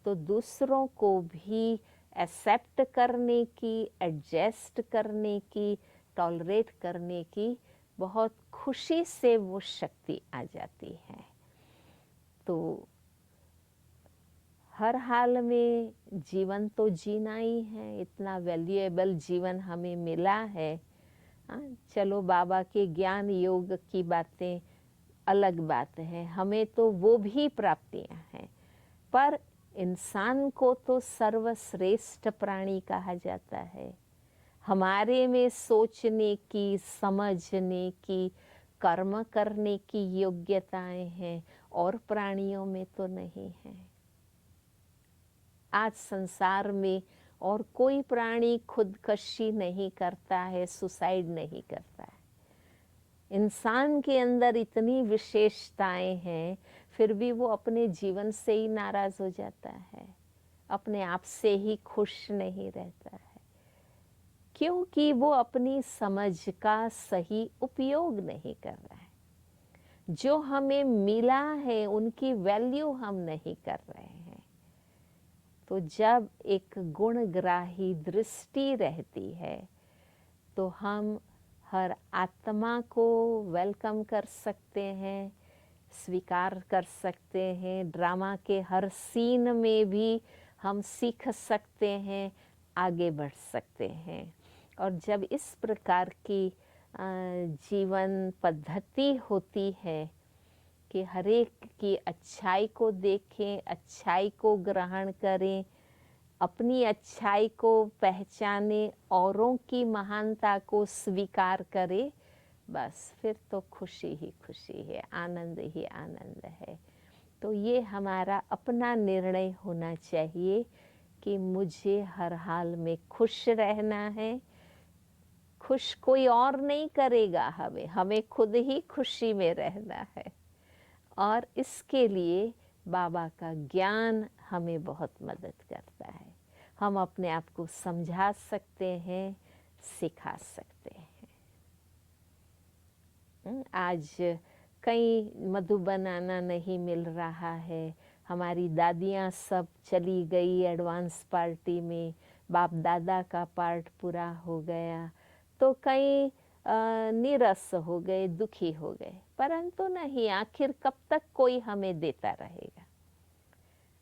तो दूसरों को भी एक्सेप्ट करने की, एडजस्ट करने की, टॉलरेट करने की बहुत खुशी से वो शक्ति आ जाती है। तो हर हाल में जीवन तो जीना ही है, इतना वैल्यूएबल जीवन हमें मिला है। हाँ, चलो बाबा के ज्ञान योग की बातें अलग बात है, हमें तो वो भी प्राप्तियां हैं, पर इंसान को तो सर्वश्रेष्ठ प्राणी कहा जाता है। हमारे में सोचने की, समझने की, कर्म करने की योग्यताएं हैं और प्राणियों में तो नहीं है। आज संसार में और कोई प्राणी खुदकशी नहीं करता है, सुसाइड नहीं करता है। इंसान के अंदर इतनी विशेषताएं हैं, फिर भी वो अपने जीवन से ही नाराज हो जाता है, अपने आप से ही खुश नहीं रहता है, क्योंकि वो अपनी समझ का सही उपयोग नहीं कर रहा है। जो हमें मिला है उनकी वैल्यू हम नहीं कर रहे हैं। तो जब एक गुणग्राही दृष्टि रहती है तो हम हर आत्मा को वेलकम कर सकते हैं, स्वीकार कर सकते हैं। ड्रामा के हर सीन में भी हम सीख सकते हैं, आगे बढ़ सकते हैं। और जब इस प्रकार की जीवन पद्धति होती है कि हर एक की अच्छाई को देखें, अच्छाई को ग्रहण करें, अपनी अच्छाई को पहचाने, औरों की महानता को स्वीकार करे, बस फिर तो खुशी ही खुशी है, आनंद ही आनंद है। तो ये हमारा अपना निर्णय होना चाहिए कि मुझे हर हाल में खुश रहना है। खुश कोई और नहीं करेगा, हमें खुद ही खुशी में रहना है। और इसके लिए बाबा का ज्ञान हमें बहुत मदद करता है। हम अपने आप को समझा सकते हैं, सिखा सकते हैं। आज कहीं मधु बनाना नहीं मिल रहा है, हमारी दादियाँ सब चली गई एडवांस पार्टी में, बाप दादा का पार्ट पूरा हो गया, तो कई नीरस हो गए, दुखी हो गए। परंतु नहीं, आखिर कब तक कोई हमें देता रहेगा?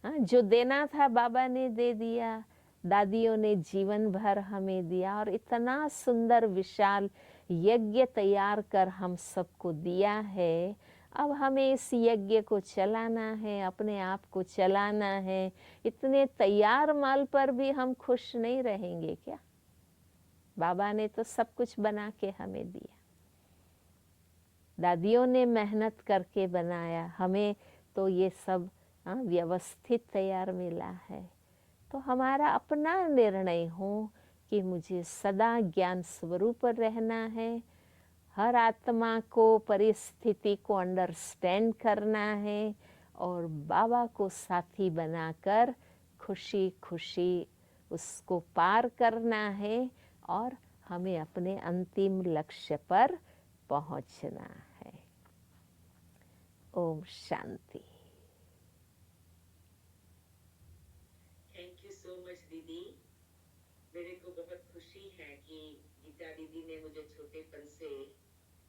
हाँ, जो देना था बाबा ने दे दिया, दादियों ने जीवन भर हमें दिया, और इतना सुंदर विशाल यज्ञ तैयार कर हम सबको दिया है। अब हमें इस यज्ञ को चलाना है, अपने आप को चलाना है। इतने तैयार माल पर भी हम खुश नहीं रहेंगे क्या? बाबा ने तो सब कुछ बना के हमें दिया, दादियों ने मेहनत करके बनाया, हमें तो ये सब व्यवस्थित तैयार मिला है। तो हमारा अपना निर्णय हो कि मुझे सदा ज्ञान स्वरूप रहना है, हर आत्मा को, परिस्थिति को अंडरस्टैंड करना है, और बाबा को साथी बनाकर खुशी खुशी उसको पार करना है, और हमें अपने अंतिम लक्ष्य पर पहुंचना है। Om Shanti. Thank you so much दीदी। मेरे को बहुत खुशी है कि गीता दीदी ने मुझे छोटेपन से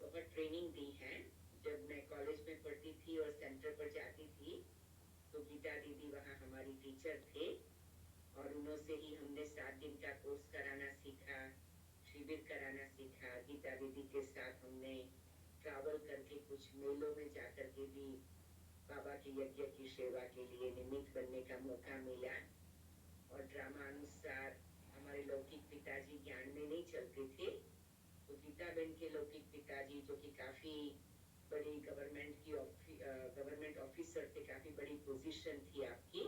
बहुत ट्रेनिंग दी है। जब मैं कॉलेज में पढ़ती थी और सेंटर पर जाती थी, तो गीता दीदी वहाँ हमारी टीचर थे, और उनसे ही हमने 7 दिन का कोर्स कराना सीखा, शिविर कराना सीखा। गीता दीदी के साथ हमने ट्रैवल करके कुछ मेलों में जाकर के भी बाबा के यज्ञ की सेवा के लिए निमित्त बनने का मौका मिला। और ड्रामा अनुसार हमारे लौकिक पिताजी ज्ञान में नहीं चलते थे, तो गीता बहन के लौकिक पिताजी, जो कि काफी बड़ी गवर्नमेंट ऑफिसर थे, काफी बड़ी पोजीशन थी आपकी,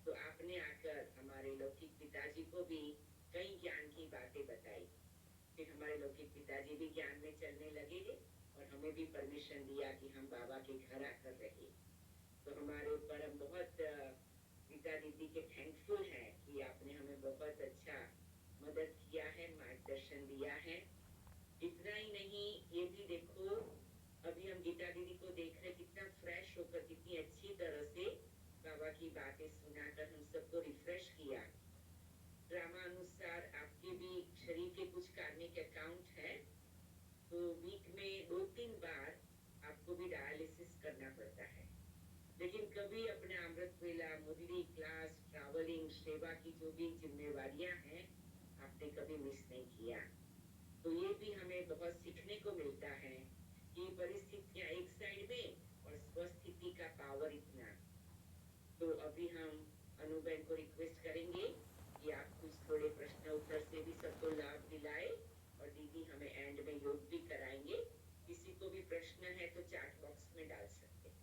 तो आपने आकर हमारे लौकिक पिताजी को भी कई ज्ञान की बातें बताई। फिर हमारे लौकिक पिताजी भी ज्ञान में चलने लगे, और हमें भी परमिशन दिया कि हम बाबा के घर आकर रहे। तो हमारे ऊपर हम बहुत गीता दीदी के थैंकफुल हैं कि आपने हमें बहुत अच्छा मदद किया है, मार्गदर्शन दिया है। इतना ही नहीं, ये भी देखो, अभी हम गीता दीदी को देख रहे, कितना फ्रेश होकर, कितनी अच्छी तरह से बाबा की बातें सुनाकर हम सबको रिफ्रेश किया। ड्रामा अनुसार आपके भी शरीर के कुछ कार्मिक अकाउंट है, तो वीक में 2-3 बार आपको भी डायलिसिस करना पड़ता है। लेकिन कभी अपने अमृत वेला, मुरली क्लास, ट्रैवलिंग, सेवा की जो भी जिम्मेवारियां हैं, आपने कभी मिस नहीं किया। तो ये भी हमें बहुत सीखने को मिलता है कि परिस्थितियां एक साइड में और स्वस्थिति का पावर इतना। तो अभी हम अनुबेन को रिक्वेस्ट करेंगे कि आप कुछ थोड़े प्रश्न उत्तर से भी सबको लाभ दिलाए, और दीदी हमें एंड में योग भी कराएंगे। किसी को भी प्रश्न है तो चैट बॉक्स में डाल सकते हैं।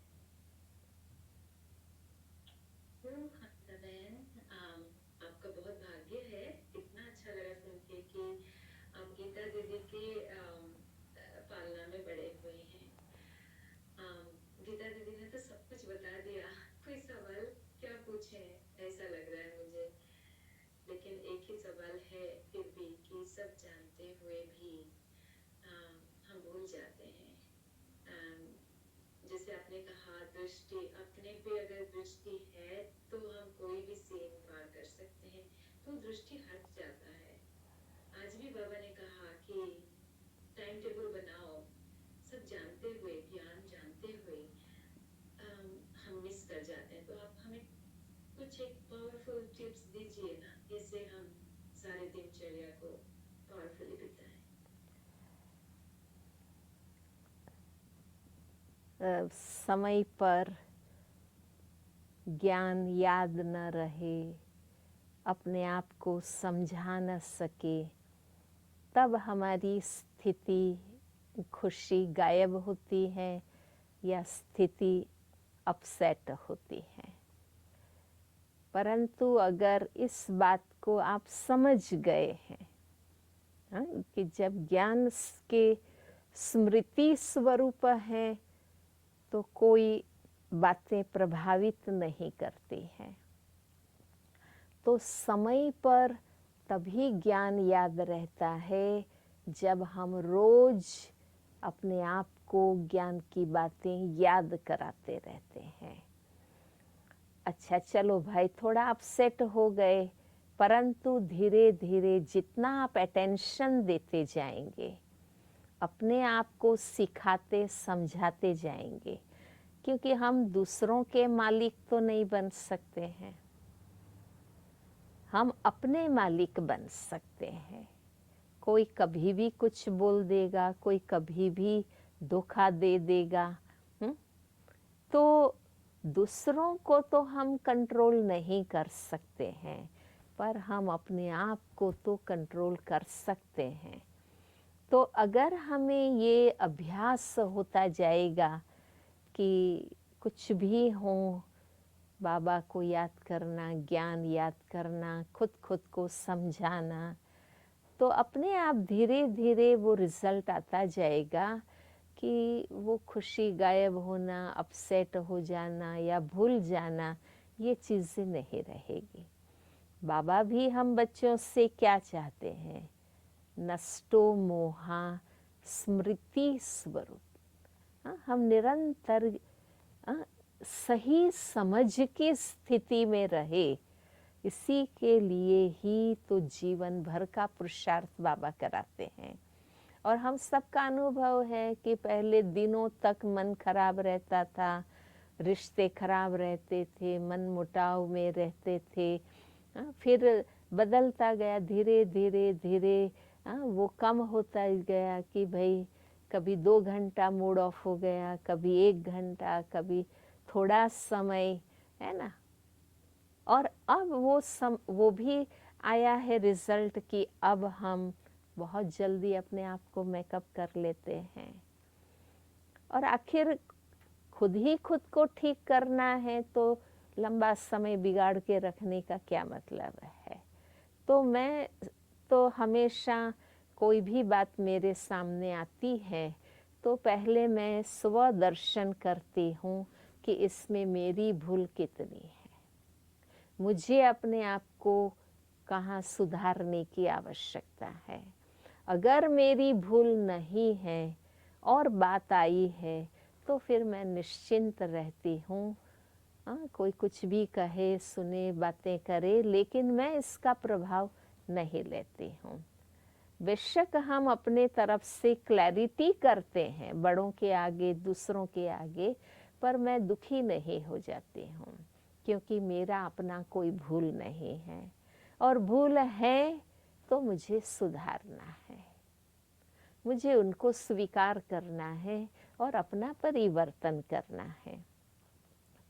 आपका बहुत भाग्य है। इतना अच्छा लगा सुन के कि आप गीता दीदी की पालना में बड़े हुए हैं। गीता दीदी ने तो सब कुछ बता दिया, कोई सवाल क्या पूछे ऐसा लग रहा है मुझे। लेकिन एक ही सवाल है फिर भी, कि सब जानते हुए भी हम भूल जाते हैं। जैसे आपने कहा, दृष्टि अपने पे अगर दृष्टि है तो हम कोई भी सीन पार कर सकते हैं, तो दृष्टि हट जाता है। आज भी बाबा ने कहा कि टाइम टेबल बनाओ, सब जानते हुए, ज्ञान जानते हुए हम मिस कर जाते हैं। तो आप हमें कुछ एक पावरफुल टिप्स दीजिए ना, जिससे हम सारे दिनचर्या को पावरफुली बिताएं। समय पर ज्ञान याद न रहे, अपने आप को समझा न सके, तब हमारी स्थिति, खुशी गायब होती है या स्थिति अपसेट होती है। परंतु अगर इस बात को आप समझ गए हैं कि जब ज्ञान के स्मृति स्वरूप है, तो कोई बातें प्रभावित नहीं करती हैं, तो समय पर तभी ज्ञान याद रहता है जब हम रोज अपने आप को ज्ञान की बातें याद कराते रहते हैं। अच्छा चलो भाई, थोड़ा अपसेट हो गए, परंतु धीरे धीरे जितना आप अटेंशन देते जाएंगे, अपने आप को सिखाते समझाते जाएंगे, क्योंकि हम दूसरों के मालिक तो नहीं बन सकते हैं, हम अपने मालिक बन सकते हैं। कोई कभी भी कुछ बोल देगा, कोई कभी भी धोखा दे देगा। तो दूसरों को तो हम कंट्रोल नहीं कर सकते हैं, पर हम अपने आप को तो कंट्रोल कर सकते हैं। तो अगर हमें ये अभ्यास होता जाएगा कि कुछ भी हो, बाबा को याद करना, ज्ञान याद करना, खुद को समझाना, तो अपने आप धीरे धीरे वो रिजल्ट आता जाएगा कि वो खुशी गायब होना, अपसेट हो जाना या भूल जाना, ये चीज़ें नहीं रहेगी। बाबा भी हम बच्चों से क्या चाहते हैं? नष्टो मोहा स्मृति स्वरूप। हम निरंतर सही समझ की स्थिति में रहे, इसी के लिए ही तो जीवन भर का पुरुषार्थ बाबा कराते हैं। और हम सबका अनुभव है कि पहले दिनों तक मन खराब रहता था, रिश्ते खराब रहते थे, मन मुटाव में रहते थे, फिर बदलता गया धीरे धीरे धीरे। वो कम होता गया कि भाई कभी 2 घंटा मूड ऑफ हो गया, कभी 1 घंटा, कभी थोड़ा समय, है ना। और अब वो भी आया है रिजल्ट कि अब हम बहुत जल्दी अपने आप को मेकअप कर लेते हैं। और आखिर खुद को ठीक करना है तो लंबा समय बिगाड़ के रखने का क्या मतलब है। तो मैं तो हमेशा कोई भी बात मेरे सामने आती है तो पहले मैं स्वदर्शन करती हूँ कि इसमें मेरी भूल कितनी है, मुझे अपने आप को कहाँ सुधारने की आवश्यकता है। अगर मेरी भूल नहीं है और बात आई है तो फिर मैं निश्चिंत रहती हूँ। कोई कुछ भी कहे, सुने, बातें करे, लेकिन मैं इसका प्रभाव नहीं लेती हूँ। बेशक हम अपने तरफ से क्लैरिटी करते हैं बड़ों के आगे, दूसरों के आगे, पर मैं दुखी नहीं हो जाती हूँ, क्योंकि मेरा अपना कोई भूल नहीं है। और भूल है तो मुझे सुधारना है, मुझे उनको स्वीकार करना है और अपना परिवर्तन करना है।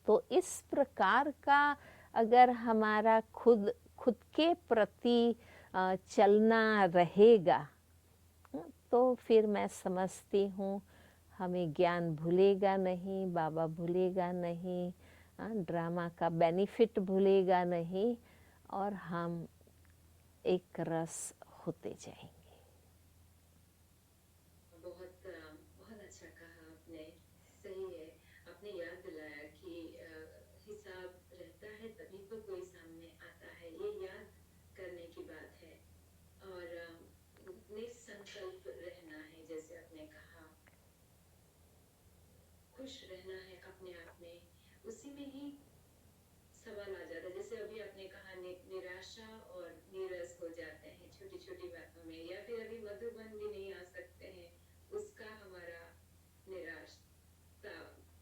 तो इस प्रकार का अगर हमारा खुद के प्रति चलना रहेगा तो फिर मैं समझती हूँ हमें ज्ञान भूलेगा नहीं, बाबा भूलेगा नहीं, ड्रामा का बेनिफिट भूलेगा नहीं, और हम एक रस होते जाएंगे। बहुत अच्छा कहा आपने, सही है। आपने याद दिलाया कि हिसाब रहता है तभी तो कोई सामने आता है, ये याद करने की बात है। और निसंकल्प रहना है, जैसे आपने कहा, खुश रहना है अपने आप में, उसी में ही सवाल आ जाता है। जैसे अभी आपने कहा निराशा और नीरस हो जाते हैं छोटी छोटी बातों में, या फिर अभी मधुबन भी नहीं आ सकते हैं, उसका हमारा निराशा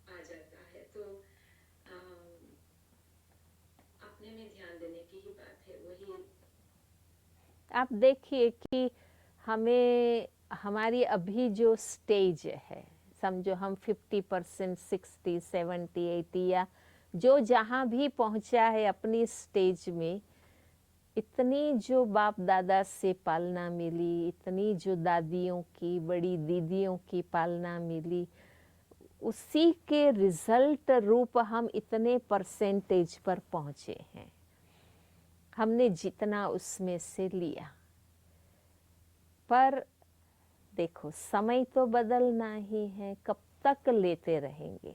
आ जाता है। तो अपने में ध्यान देने की ही बात है। वही आप देखिए कि हमें हमारी अभी जो स्टेज है, समझो हम 50%, 60, 70, 80 या जो जहाँ भी पहुँचा है अपनी स्टेज में, इतनी जो बाप दादा से पालना मिली, इतनी जो दादियों की, बड़ी दीदियों की पालना मिली, उसी के रिजल्ट रूप हम इतने परसेंटेज पर पहुँचे हैं। हमने जितना उसमें से लिया, पर देखो समय तो बदलना ही है, कब तक लेते रहेंगे।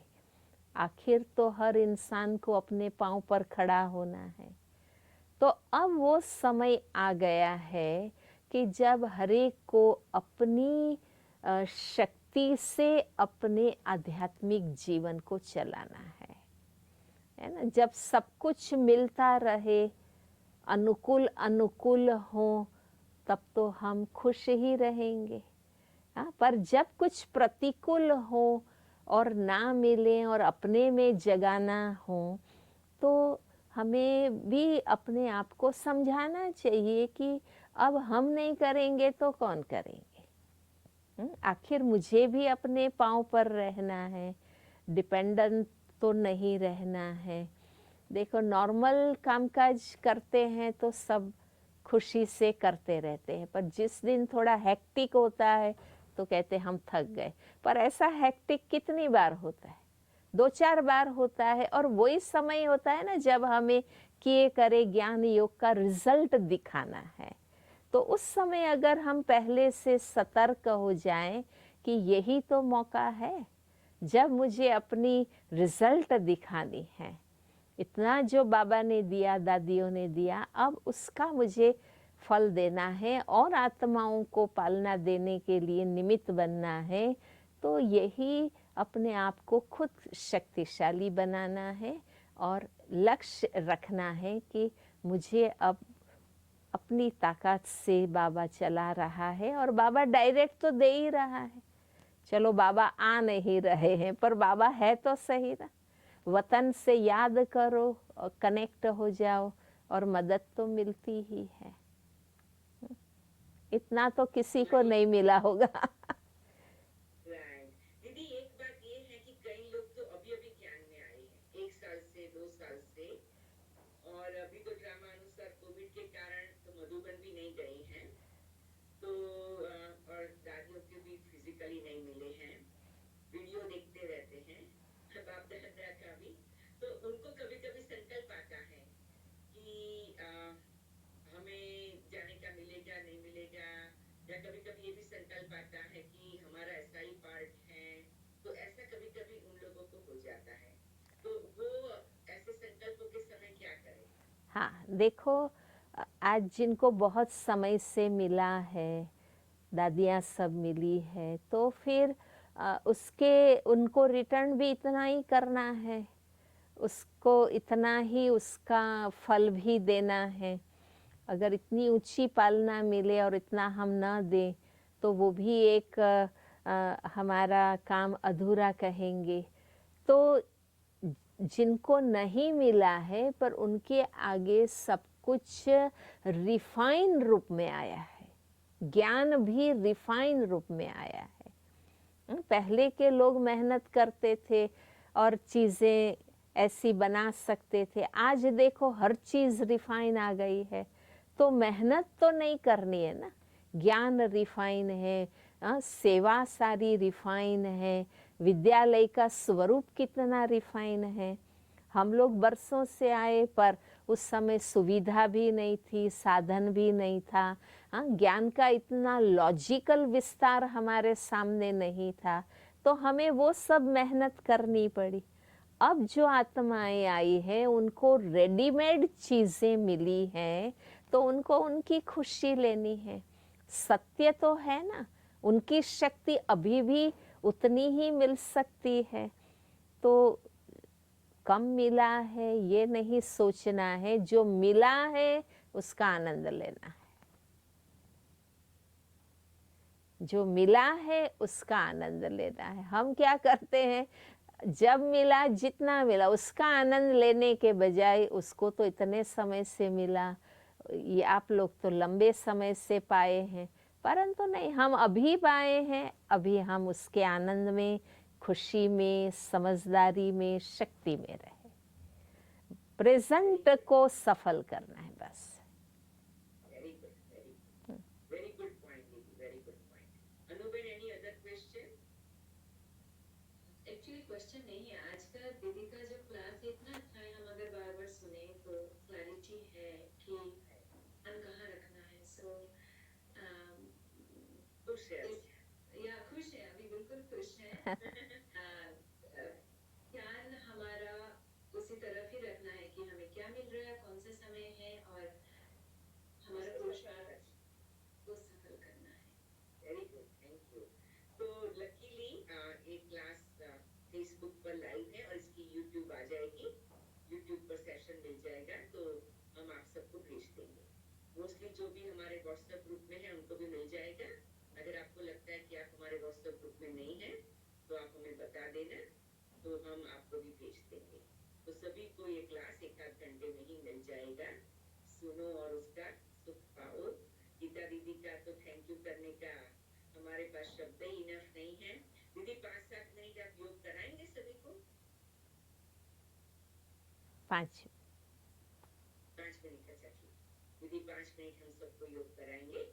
आखिर तो हर इंसान को अपने पांव पर खड़ा होना है। तो अब वो समय आ गया है कि जब हर एक को अपनी शक्ति से अपने आध्यात्मिक जीवन को चलाना है ना। जब सब कुछ मिलता रहे, अनुकूल अनुकूल हो, तब तो हम खुश ही रहेंगे। हाँ, पर जब कुछ प्रतिकूल हो और ना मिले और अपने में जगाना हो, तो हमें भी अपने आप को समझाना चाहिए कि अब हम नहीं करेंगे तो कौन करेंगे। आखिर मुझे भी अपने पाँव पर रहना है, डिपेंडेंट तो नहीं रहना है। देखो, नॉर्मल कामकाज करते हैं तो सब खुशी से करते रहते हैं, पर जिस दिन थोड़ा हेक्टिक होता है तो कहते हम थक गए। पर ऐसा हेक्टिक कितनी बार होता है? 2-4 बार होता है, और वही समय होता है ना जब हमें किए करे ज्ञान योग का रिजल्ट दिखाना है। तो उस समय अगर हम पहले से सतर्क हो जाएं कि यही तो मौका है जब मुझे अपनी रिजल्ट दिखानी है। इतना जो बाबा ने दिया, दादियों ने दिया, अब उसका मुझे फल देना है और आत्माओं को पालना देने के लिए निमित्त बनना है। तो यही अपने आप को खुद शक्तिशाली बनाना है और लक्ष्य रखना है कि मुझे अब अपनी ताकत से बाबा चला रहा है, और बाबा डायरेक्ट तो दे ही रहा है। चलो, बाबा आ नहीं रहे हैं, पर बाबा है तो सही ना। वतन से याद करो और कनेक्ट हो जाओ, और मदद तो मिलती ही है। इतना तो किसी को नहीं मिला होगा। राइट दीदी, एक बात ये है कि कई लोग तो अभी अभी ज्ञान में आए हैं, 1 साल से 2 साल से, और अभी तो ड्रामा अनुसार कोविड के कारण तो मधुबन भी नहीं गए हैं, तो और दादियों के भी फिजिकली नहीं मिले हैं, वीडियो देखते रहते हैं बाप दादा का भी। तो उनको कभी कभी संकल्प आता है कि हमें जाने का मिलेगा नहीं मिलेगा, या कभी कभी ये भी संकल्प आता है कि हमारा ऐसा ही पार्ट है। तो ऐसा कभी कभी उन लोगों को हो जाता है, तो वो ऐसे संकल्पों के समय क्या करें? हाँ, देखो, आज जिनको बहुत समय से मिला है, दादियाँ सब मिली है, तो फिर उसके उनको रिटर्न भी इतना ही करना है, उसको इतना ही उसका फल भी देना है। अगर इतनी ऊंची पालना मिले और इतना हम ना दें, तो वो भी एक हमारा काम अधूरा कहेंगे। तो जिनको नहीं मिला है, पर उनके आगे सब कुछ रिफाइन रूप में आया है, ज्ञान भी रिफाइन रूप में आया है। पहले के लोग मेहनत करते थे और चीज़ें ऐसी बना सकते थे। आज देखो, हर चीज़ रिफाइन आ गई है, तो मेहनत तो नहीं करनी है ना। ज्ञान रिफाइन है, सेवा सारी रिफाइन है, विद्यालय का स्वरूप कितना रिफाइन है। हम लोग बरसों से आए, पर उस समय सुविधा भी नहीं थी, साधन भी नहीं था। ज्ञान का इतना लॉजिकल विस्तार हमारे सामने नहीं था, तो हमें वो सब मेहनत करनी पड़ी। अब जो आत्माएं आई हैं, उनको रेडीमेड चीज़ें मिली हैं, तो उनको उनकी खुशी लेनी है। सत्य तो है ना, उनकी शक्ति अभी भी उतनी ही मिल सकती है। तो कम मिला है ये नहीं सोचना है, जो मिला है उसका आनंद लेना है। जो मिला है उसका आनंद लेना है। हम क्या करते हैं, जब मिला, जितना मिला, उसका आनंद लेने के बजाय उसको तो इतने समय से मिला, ये आप लोग तो लंबे समय से पाए हैं, परंतु नहीं, हम अभी पाए हैं, अभी हम उसके आनंद में, खुशी में, समझदारी में, शक्ति में रहे। प्रेजेंट को सफल करना है बस। Very good, very good, very good point दीदी, very good point. Anuben, any other question? Actually question नहीं है, आज का दीदी का जो क्लास है इतना अच्छा है, हम अगर बार बार सुने तो क्लैरिटी है कि मन कहाँ रखना है। सो खुश है या खुश है, अभी बिल्कुल खुश है। ध्यान हमारा उसी तरफ ही रखना है कि हमें क्या मिल रहा है, कौन सा समय है, और जो भी हमारे व्हाट्सएप ग्रुप में है उनको भी मिल जाएगा। अगर आपको लगता है कि आप हमारे व्हाट्सएप ग्रुप में नहीं है तो आप हमें बता देना, तो हम आपको भी भेज देंगे। तो सभी को ये क्लास एक आध घंटे में ही मिल जाएगा। सुनो और उसका सुख पाओ। गीता दीदी का तो थैंक यू करने का हमारे पास शब्द ही इनफ नहीं है। दीदी 5-7 मिनट आप योग कराएंगे सभी को? 5 5 मिनट, अच्छा ठीक। दीदी 5 मिनट हम सबको योग कराएंगे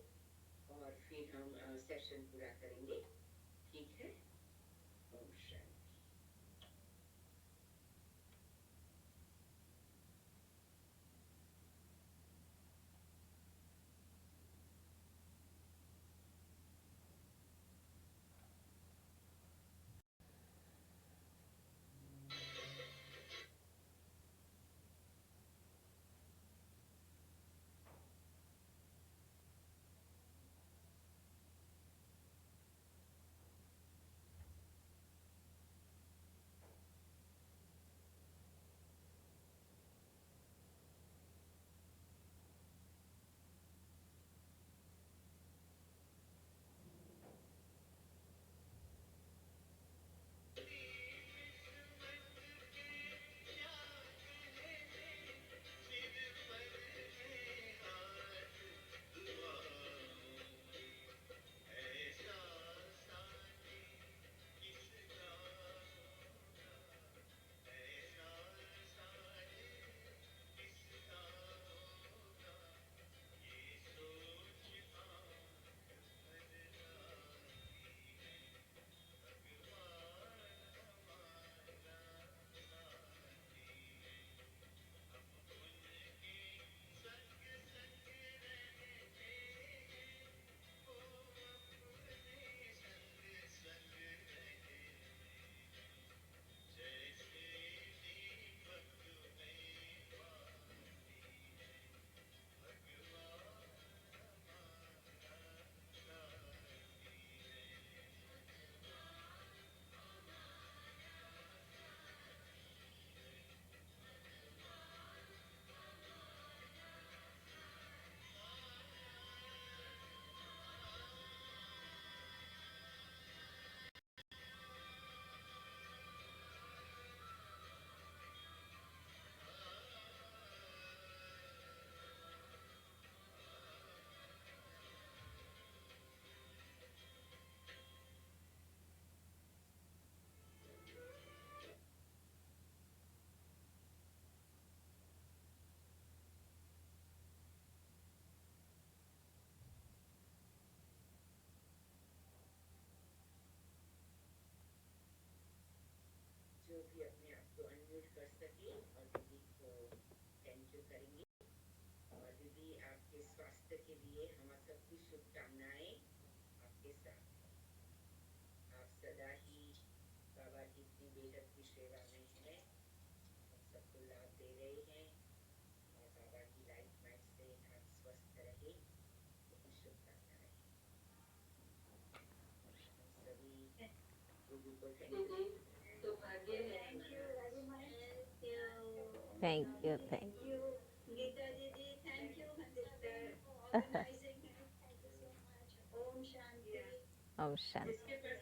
और फिर हम सेशन पूरा करेंगे, ठीक है? ओम शांति। जो भी अपने आप को अनम्यूट कर सके और दीदी को थैंक यू करेंगे। और दीदी आपके स्वास्थ्य के लिए हम सबकी शुभकामनाएं आपके साथ। आप सदा ही बाबा की इतनी बेहद की सेवा में हैं, हम सबको लाभ दे रहे हैं और बाबा की लाइफ माइट से आप स्वस्थ रहे, यही शुभकामनाएं। हम सभी दीदी को थैंक यू। दीदी तो भाग्य है। Thank you thank you, Geeta Didi. Thank you, sister, for organizing it. Thank you so much. Om Shanti. Om Shanti. जिसके पास